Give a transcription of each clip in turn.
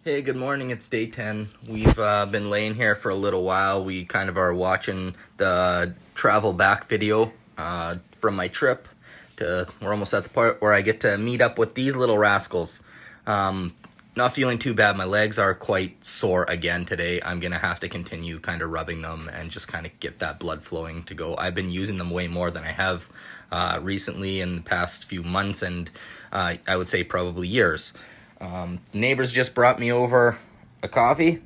Hey, good morning. It's day 10. We've been laying here for a little while. We kind of are watching the travel back video from my trip. We're almost at the part where I get to meet up with these little rascals. Not feeling too bad. My legs are quite sore again today. I'm going to have to continue kind of rubbing them and just kind of get that blood flowing to go. I've been using them way more than I have recently in the past few months, and I would say probably years. Neighbors just brought me over a coffee,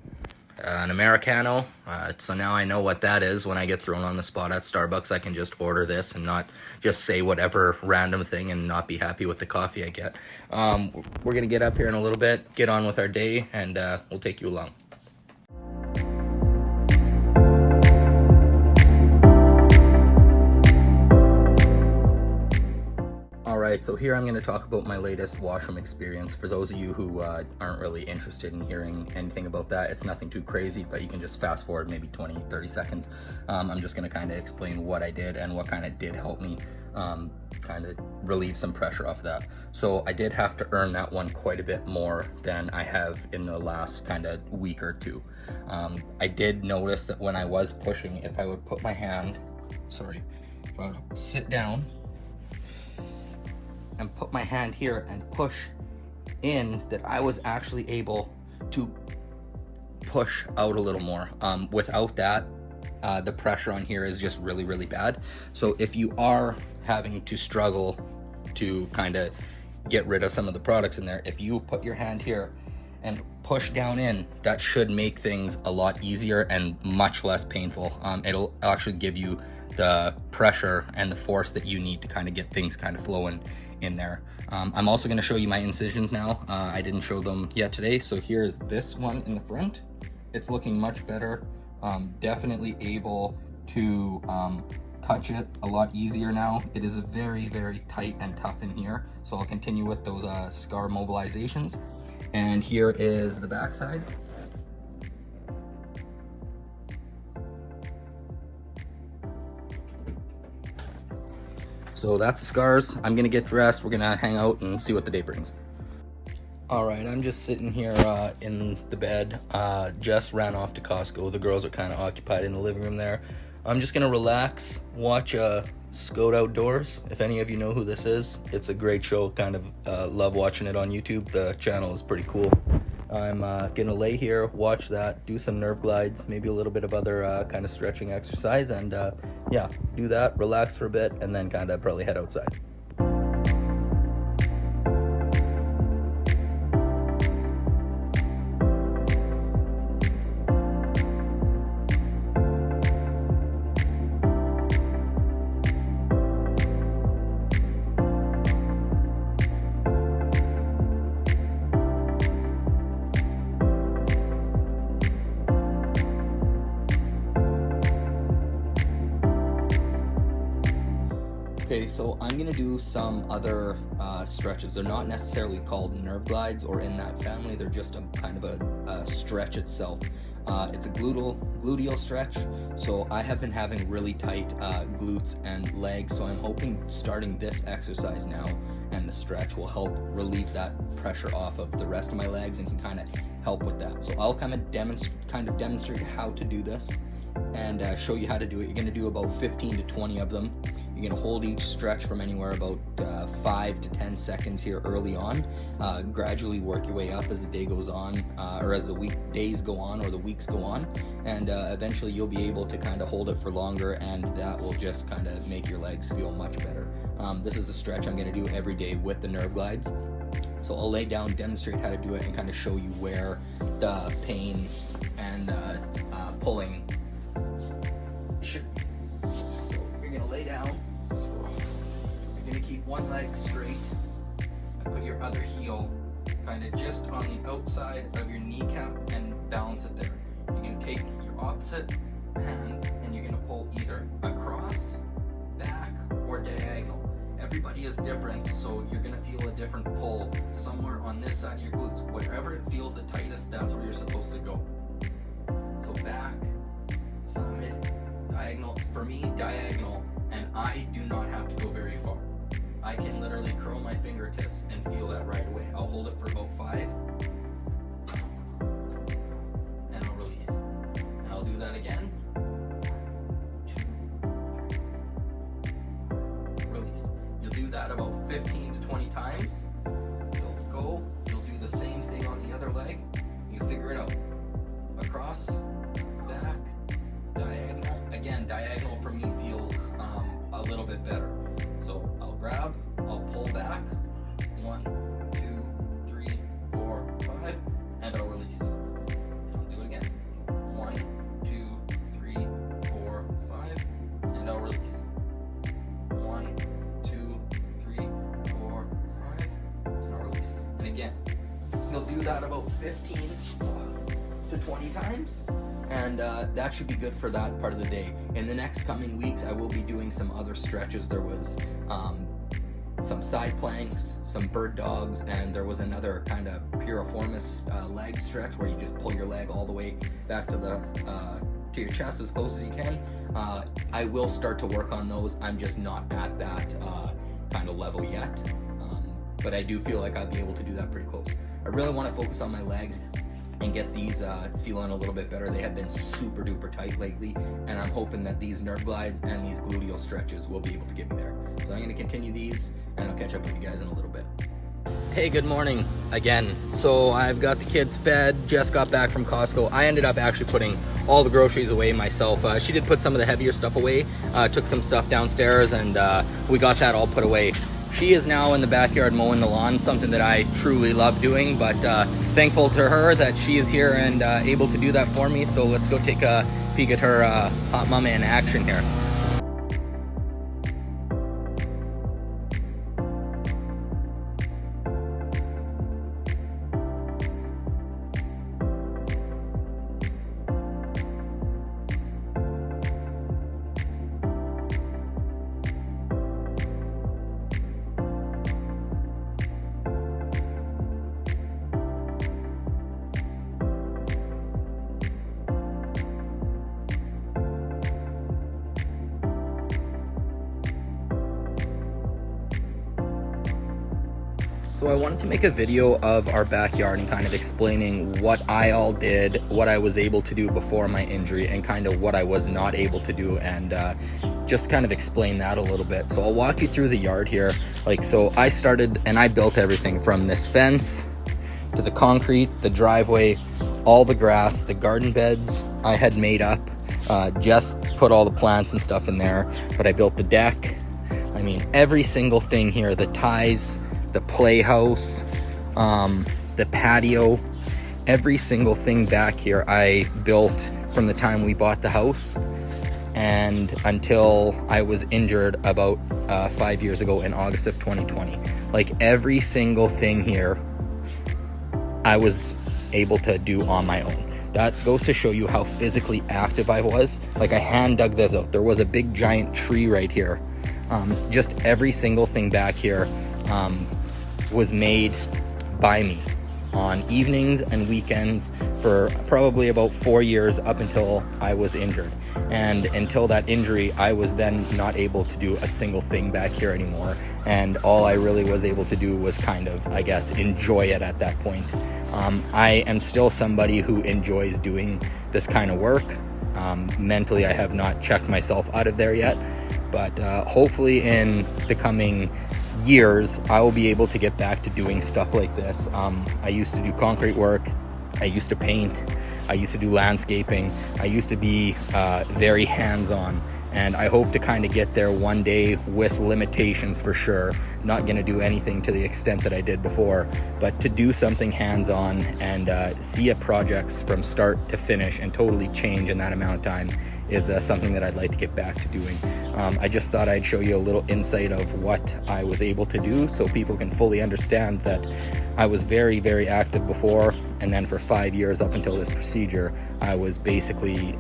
an Americano, so now I know what that is. When I get thrown on the spot at Starbucks, I can just order this and not just say whatever random thing and not be happy with the coffee I get. We're gonna get up here in a little bit, get on with our day, and we'll take you along. Alright, so here I'm going to talk about my latest washroom experience. For those of you who aren't really interested in hearing anything about that, it's nothing too crazy, but you can just fast forward maybe 20-30 seconds. I'm just going to kind of explain what I did and what kind of did help me kind of relieve some pressure off that. So I did have to earn that one quite a bit more than I have in the last kind of week or two. I did notice that when I was pushing, if I would put my hand, if I would sit down and put my hand here and push in, that I was actually able to push out a little more. Without that, the pressure on here is just really, really bad. So if you are having to struggle to kind of get rid of some of the products in there, if you put your hand here and push down in, that should make things a lot easier and much less painful. It'll actually give you the pressure and the force that you need to kind of get things kind of flowing in there. I'm also going to show you my incisions now. I didn't show them yet today, so here's this one in the front. It's looking much better. Definitely able to touch it a lot easier now. It is a very, very tight and tough in here, so I'll continue with those scar mobilizations. And here is the back side. So that's the scars. I'm gonna get dressed. We're gonna hang out and see what the day brings. All right, I'm just sitting here in the bed. Just ran off to Costco. The girls are kind of occupied in the living room there. I'm just gonna relax, watch Skote Outdoors. If any of you know who this is, it's a great show. Kind of love watching it on YouTube. The channel is pretty cool. I'm gonna lay here, watch that, do some nerve glides, maybe a little bit of other kind of stretching exercise, and yeah, do that, relax for a bit, and then kind of probably head outside. Okay, so I'm gonna do some other stretches. They're not necessarily called nerve glides or in that family. They're just a kind of a stretch itself. It's a gluteal stretch. So I have been having really tight glutes and legs. So I'm hoping starting this exercise now and the stretch will help relieve that pressure off of the rest of my legs and can kind of help with that. So I'll kind of demonstrate how to do this and show you how to do it. You're gonna do about 15 to 20 of them. You're going to hold each stretch from anywhere about 5 to 10 seconds here early on. Gradually work your way up as the day goes on, or as the days go on or the weeks go on, and eventually you'll be able to kind of hold it for longer, and that will just kind of make your legs feel much better. This is a stretch I'm going to do every day with the nerve glides. So I'll lay down, demonstrate how to do it, and kind of show you where the pain and pulling should be. You're going to lay down. You're going to keep one leg straight and put your other heel kind of just on the outside of your kneecap and balance it there. You're going to take your opposite hand and you're going to pull either across, back, or diagonal. Everybody is different, so you're going to feel a different pull somewhere on this side of your glutes. Wherever it feels the tightest, that's where you're supposed to go. So back, side, diagonal. For me, diagonal, and I do not have to go very far. I can literally curl my fingertips and feel that right away. I'll hold it for about 5, that about 15 to 20 times. You'll go, you'll do the same thing on the other leg. You figure it out. Across, back, diagonal. Again, diagonal for me feels a little bit better. So I'll grab, I'll pull back. 1, 2, 3, 4, 5, and I'll release. I'll do it again. 1, 2, 3, 4, 5, and I'll release. 1, 2, 3, 4, 5, and I'll release. And again, you'll do that about 15 to 20 times, and that should be good for that part of the day. In the next coming weeks, I will be doing some other stretches. There was some side planks, some bird dogs, and there was another kind of piriformis leg stretch where you just pull your leg all the way back to the to your chest as close as you can. I will start to work on those. I'm just not at that kind of level yet, but I do feel like I'll be able to do that pretty close. I really want to focus on my legs and get these feeling a little bit better. They have been super duper tight lately, and I'm hoping that these nerve glides and these gluteal stretches will be able to get me there. So I'm going to continue these, and I'll catch up with you guys in a little bit. Hey, good morning again. So I've got the kids fed, just got back from Costco. I ended up actually putting all the groceries away myself. She did put some of the heavier stuff away, took some stuff downstairs, and we got that all put away. She is now in the backyard mowing the lawn, something that I truly love doing, but thankful to her that she is here and able to do that for me. So let's go take a peek at her hot mama in action here. So I wanted to make a video of our backyard and kind of explaining what I all did, what I was able to do before my injury, and kind of what I was not able to do, and just kind of explain that a little bit. So I'll walk you through the yard here. So I started and I built everything from this fence to the concrete, the driveway, all the grass, the garden beds I had made up, just put all the plants and stuff in there, but I built the deck. I mean, every single thing here, the ties, the playhouse, the patio, every single thing back here I built from the time we bought the house and until I was injured about 5 years ago in August of 2020. Like every single thing here I was able to do on my own. That goes to show you how physically active I was. Like I hand dug this out. There was a big giant tree right here. Just every single thing back here was made by me on evenings and weekends for probably about 4 years up until I was injured. And until that injury, I was then not able to do a single thing back here anymore. And all I really was able to do was kind of, I guess, enjoy it at that point. I am still somebody who enjoys doing this kind of work. Mentally, I have not checked myself out of there yet, but hopefully in the coming years, I will be able to get back to doing stuff like this. I used to do concrete work, I used to paint, I used to do landscaping, I used to be very hands-on, and I hope to kind of get there one day with limitations for sure. Not going to do anything to the extent that I did before, but to do something hands-on and see a project from start to finish and totally change in that amount of time is something that I'd like to get back to doing. I just thought I'd show you a little insight of what I was able to do so people can fully understand that I was very, very active before, and then for 5 years up until this procedure, I was basically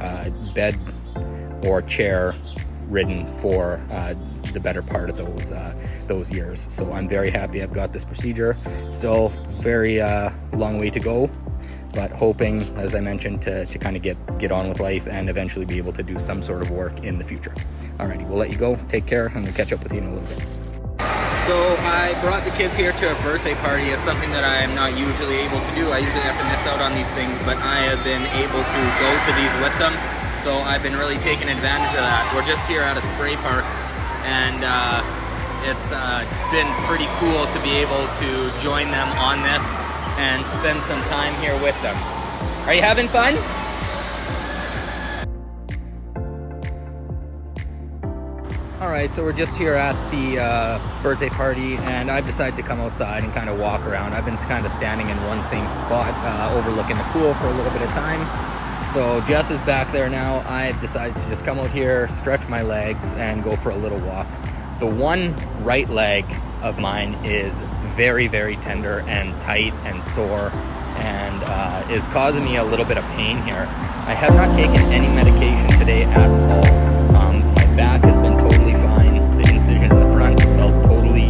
bed or chair ridden for the better part of those years. So I'm very happy I've got this procedure. Still very long way to go, but hoping, as I mentioned, to kind of get on with life and eventually be able to do some sort of work in the future. Alrighty, we'll let you go. Take care, and we'll catch up with you in a little bit. So I brought the kids here to a birthday party. It's something that I am not usually able to do. I usually have to miss out on these things, but I have been able to go to these with them. So I've been really taking advantage of that. We're just here at a spray park, and It's been pretty cool to be able to join them on this and spend some time here with them. Are you having fun? Alright, so we're just here at the birthday party, and I've decided to come outside and kind of walk around. I've been kind of standing in one same spot overlooking the pool for a little bit of time. So Jess is back there now. I've decided to just come out here, stretch my legs, and go for a little walk. The one right leg of mine is very, very tender and tight and sore, and is causing me a little bit of pain here. I have not taken any medication today at all. My back has been totally fine. The incision in the front has felt totally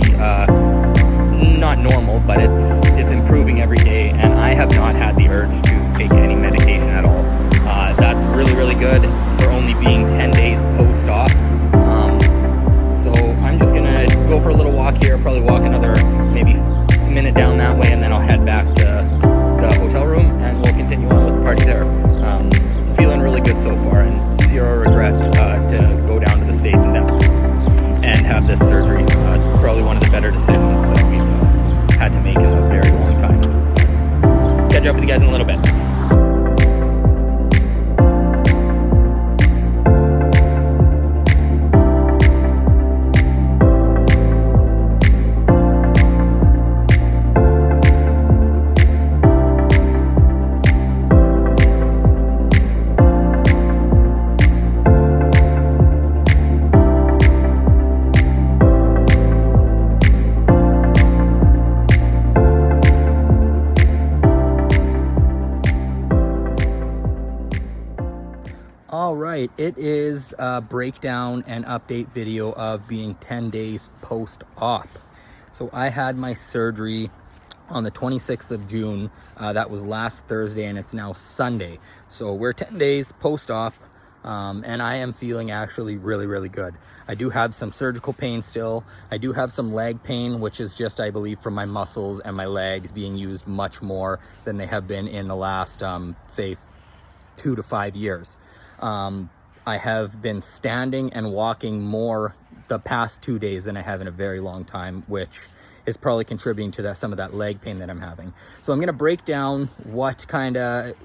not normal, but it's improving every day, and I have not had the urge to take any medication at all. That's really, really good for only being 10 days post-op. So I'm just gonna go for a little walk here, probably walk another maybe minute down that way, and then I'll head back to the hotel room and we'll continue on with the party there. Feeling really good so far, and zero regrets to go down to the States and have this surgery. Probably one of the better decisions that we've had to make in a very long time. Catch up with you guys in a little bit. All right, it is a breakdown and update video of being 10 days post-op. So I had my surgery on the 26th of June. That was last Thursday, and it's now Sunday. So we're 10 days post-op, and I am feeling actually really, really good. I do have some surgical pain still. I do have some leg pain, which is just, I believe, from my muscles and my legs being used much more than they have been in the last, say, 2 to 5 years. I have been standing and walking more the past 2 days than I have in a very long time, which is probably contributing to some of that leg pain that I'm having. So I'm going to break down what kind of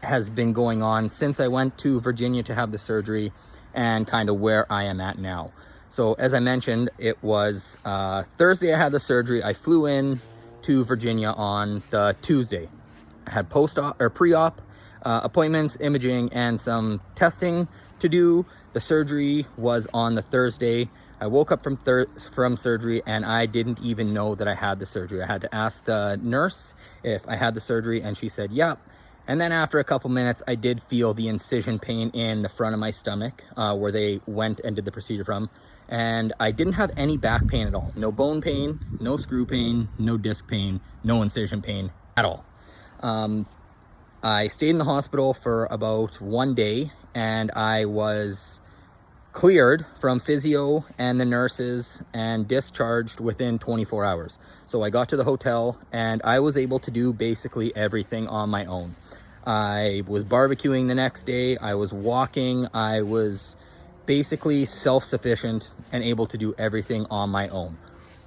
has been going on since I went to Virginia to have the surgery and kind of where I am at now. So as I mentioned, it was Thursday I had the surgery. I flew in to Virginia on the Tuesday. I had post-op or pre-op appointments, imaging, and some testing to do. The surgery was on the Thursday. I woke up from surgery, and I didn't even know that I had the surgery. I had to ask the nurse if I had the surgery, and she said, yep. And then after a couple minutes, I did feel the incision pain in the front of my stomach, where they went and did the procedure from. And I didn't have any back pain at all. No bone pain, no screw pain, no disc pain, no incision pain at all. I stayed in the hospital for about 1 day, and I was cleared from physio and the nurses and discharged within 24 hours. So I got to the hotel, and I was able to do basically everything on my own. I was barbecuing the next day. I was walking. I was basically self-sufficient and able to do everything on my own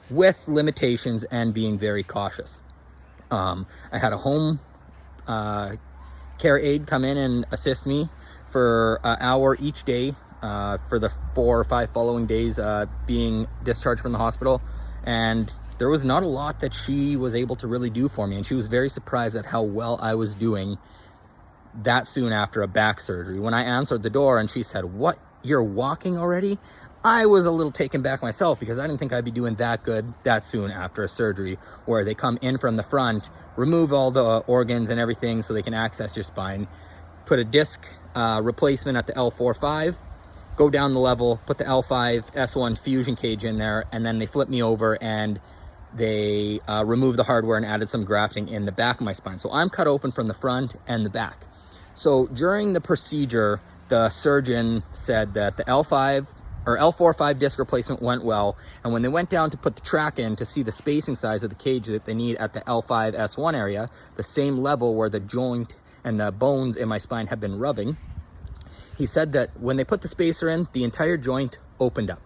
with limitations and being very cautious. I had a home care aide come in and assist me for an hour each day for the 4 or 5 following days being discharged from the hospital, and there was not a lot that she was able to really do for me, and she was very surprised at how well I was doing that soon after a back surgery. When I answered the door and she said, "What, you're walking already?" I was a little taken back myself, because I didn't think I'd be doing that good that soon after a surgery where they come in from the front, remove all the organs and everything so they can access your spine, put a disc replacement at the L4-5, go down the level, put the l5-S1fusion cage in there, and then they flip me over and they removed the hardware and added some grafting in the back of my spine. So I'm cut open from the front and the back. So during the procedure, the surgeon said that the L4-5 disc replacement went well, and when they went down to put the track in to see the spacing size of the cage that they need at the l5-S1 area, the same level where the joint and the bones in my spine have been rubbing, he said that when they put the spacer in, the entire joint opened up.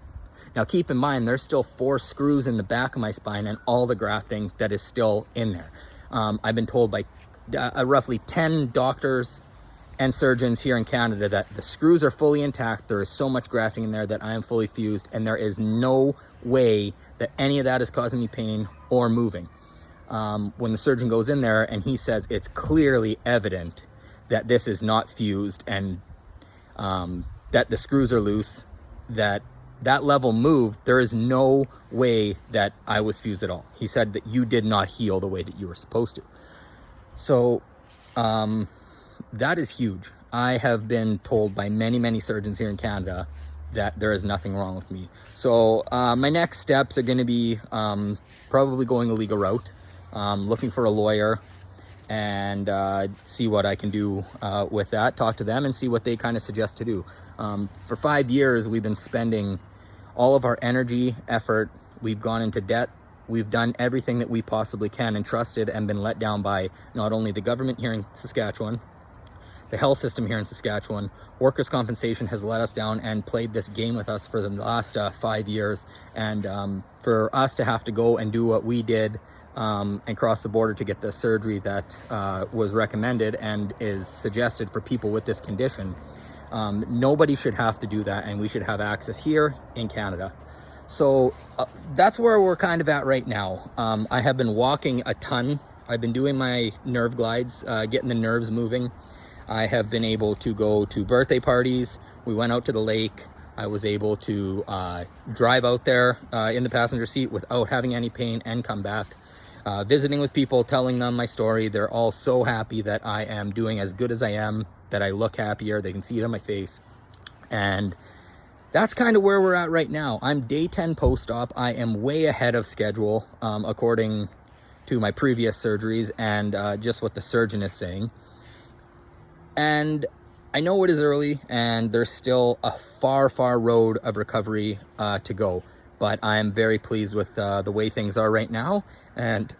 Now keep in mind, there's still 4 screws in the back of my spine and all the grafting that is still in there. I've been told by roughly 10 doctors and surgeons here in Canada that the screws are fully intact. There is so much grafting in there that I am fully fused, and there is no way that any of that is causing me pain or moving. When the surgeon goes in there and he says it's clearly evident that this is not fused and that the screws are loose, that level moved, there is no way that I was fused at all. He said that you did not heal the way that you were supposed to. So that is huge. I have been told by many, many surgeons here in Canada that there is nothing wrong with me. So my next steps are going to be probably going the legal route, looking for a lawyer, and see what I can do with that, talk to them and see what they kind of suggest to do. For 5 years, we've been spending all of our energy, effort, we've gone into debt, we've done everything that we possibly can and trusted and been let down by not only the government here in Saskatchewan, the health system here in Saskatchewan. Workers' compensation has let us down and played this game with us for the last 5 years. And for us to have to go and do what we did and cross the border to get the surgery that was recommended and is suggested for people with this condition, nobody should have to do that, and we should have access here in Canada. So that's where we're kind of at right now. I have been walking a ton. I've been doing my nerve glides, getting the nerves moving. I have been able to go to birthday parties. We went out to the lake. I was able to drive out there in the passenger seat without having any pain and come back. Visiting with people, telling them my story. They're all so happy that I am doing as good as I am, that I look happier. They can see it on my face. And that's kind of where we're at right now. I'm day 10 post-op. I am way ahead of schedule, according to my previous surgeries and just what the surgeon is saying. And I know it is early and there's still a far, far road of recovery to go. But I am very pleased with the way things are right now, and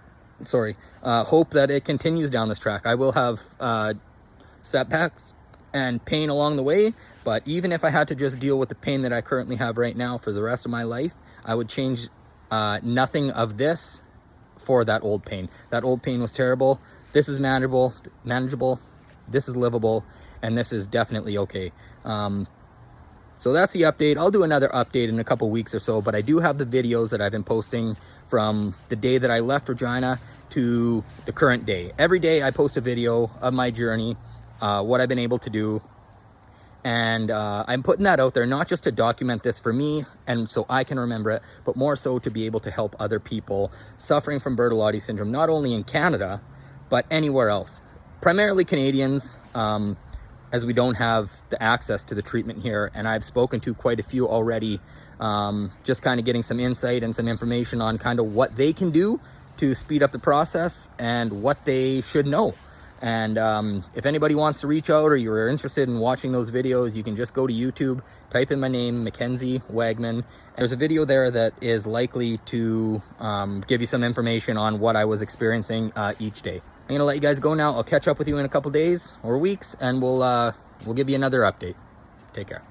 hope that it continues down this track. I will have setbacks and pain along the way, but even if I had to just deal with the pain that I currently have right now for the rest of my life, I would change nothing of this for that old pain. That old pain was terrible. This is manageable, this is livable, and this is definitely okay. So that's the update. I'll do another update in a couple weeks or so, but I do have the videos that I've been posting from the day that I left Regina to the current day. Every day I post a video of my journey, what I've been able to do, and I'm putting that out there not just to document this for me and so I can remember it, but more so to be able to help other people suffering from Bertolotti syndrome, not only in Canada, but anywhere else. Primarily Canadians, as we don't have the access to the treatment here, and I've spoken to quite a few already, just kind of getting some insight and some information on kind of what they can do to speed up the process and what they should know. And if anybody wants to reach out or you're interested in watching those videos, you can just go to YouTube, type in my name, Mackenzie Wagman. There's a video there that is likely to give you some information on what I was experiencing each day. I'm gonna let you guys go now. I'll catch up with you in a couple days or weeks, and we'll give you another update. Take care.